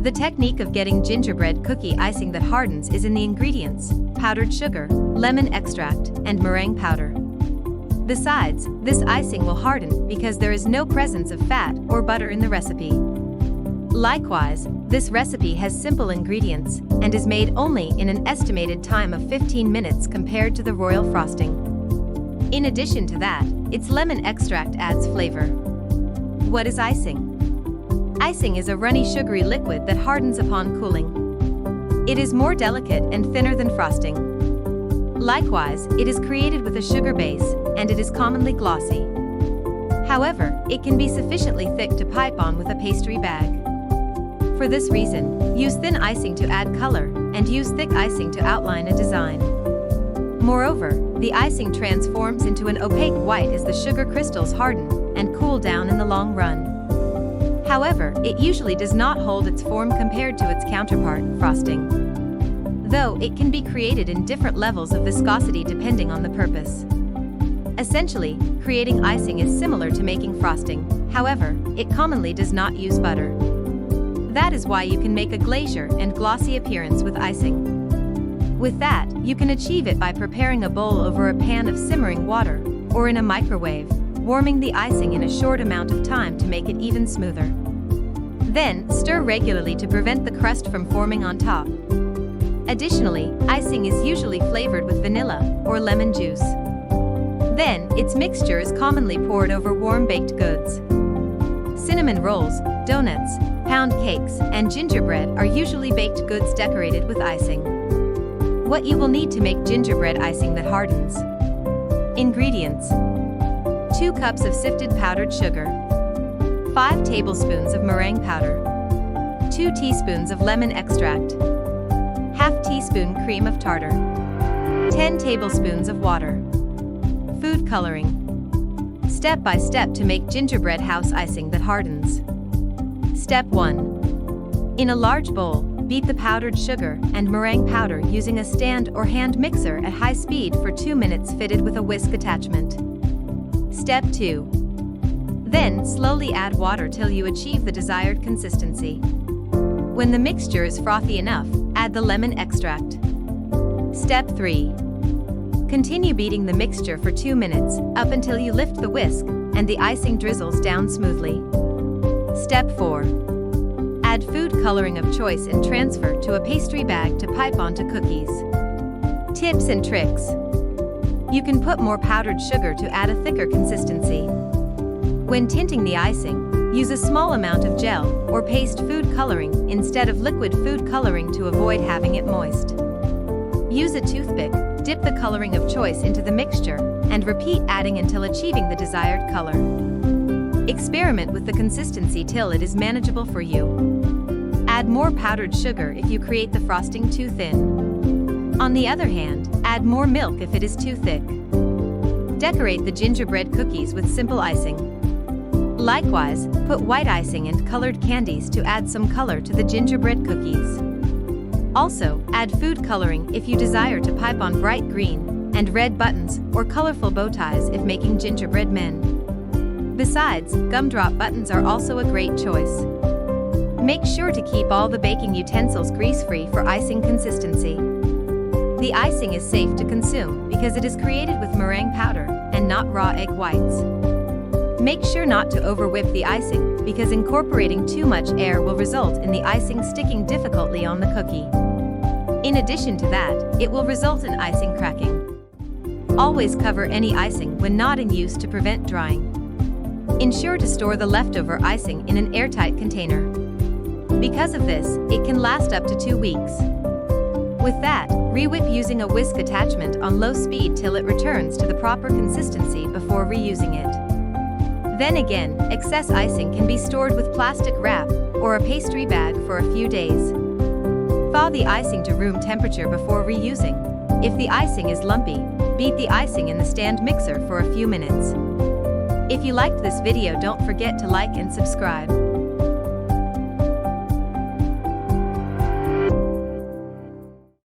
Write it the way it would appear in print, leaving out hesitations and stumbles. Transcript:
The technique of getting gingerbread cookie icing that hardens is in the ingredients: powdered sugar, lemon extract, and meringue powder. Besides, this icing will harden because there is no presence of fat or butter in the recipe. Likewise, this recipe has simple ingredients and is made only in an estimated time of 15 minutes compared to the royal frosting. In addition to that, its lemon extract adds flavor. What is icing? Icing is a runny sugary liquid that hardens upon cooling. It is more delicate and thinner than frosting. Likewise, it is created with a sugar base, and it is commonly glossy. However, it can be sufficiently thick to pipe on with a pastry bag. For this reason, use thin icing to add color, and use thick icing to outline a design. Moreover, the icing transforms into an opaque white as the sugar crystals harden and cool down in the long run. However, it usually does not hold its form compared to its counterpart, frosting. Though it can be created in different levels of viscosity depending on the purpose. Essentially, creating icing is similar to making frosting, however, it commonly does not use butter. That is why you can make a glacier and glossy appearance with icing. With that, you can achieve it by preparing a bowl over a pan of simmering water, or in a microwave, warming the icing in a short amount of time to make it even smoother. Then, stir regularly to prevent the crust from forming on top. Additionally, icing is usually flavored with vanilla or lemon juice. Then, its mixture is commonly poured over warm baked goods. Cinnamon rolls, donuts, pound cakes, and gingerbread are usually baked goods decorated with icing. What you will need to make gingerbread icing that hardens. Ingredients: 2 cups of sifted powdered sugar, 5 tablespoons of meringue powder, 2 teaspoons of lemon extract, ½ teaspoon cream of tartar, 10 tablespoons of water. Food coloring. Step by step to make gingerbread house icing that hardens. Step 1. In a large bowl, beat the powdered sugar and meringue powder using a stand or hand mixer at high speed for 2 minutes fitted with a whisk attachment. Step 2. Then slowly add water till you achieve the desired consistency. When the mixture is frothy enough, add the lemon extract. Step 3. Continue beating the mixture for 2 minutes, up until you lift the whisk and the icing drizzles down smoothly. Step 4. Add food coloring of choice and transfer to a pastry bag to pipe onto cookies. Tips and tricks. You can put more powdered sugar to add a thicker consistency. When tinting the icing, use a small amount of gel or paste food coloring instead of liquid food coloring to avoid having it moist. Use a toothpick, dip the coloring of choice into the mixture, and repeat adding until achieving the desired color. Experiment with the consistency till it is manageable for you. Add more powdered sugar if you create the frosting too thin. On the other hand, add more milk if it is too thick. Decorate the gingerbread cookies with simple icing. Likewise, put white icing and colored candies to add some color to the gingerbread cookies. Also, add food coloring if you desire to pipe on bright green and red buttons or colorful bow ties if making gingerbread men. Besides, gumdrop buttons are also a great choice. Make sure to keep all the baking utensils grease-free for icing consistency. The icing is safe to consume because it is created with meringue powder and not raw egg whites. Make sure not to over-whip the icing because incorporating too much air will result in the icing sticking difficultly on the cookie. In addition to that, it will result in icing cracking. Always cover any icing when not in use to prevent drying. Ensure to store the leftover icing in an airtight container. Because of this, it can last up to 2 weeks. With that, re-whip using a whisk attachment on low speed till it returns to the proper consistency before reusing it. Then again, excess icing can be stored with plastic wrap or a pastry bag for a few days. Thaw the icing to room temperature before reusing. If the icing is lumpy, beat the icing in the stand mixer for a few minutes. If you liked this video, don't forget to like and subscribe.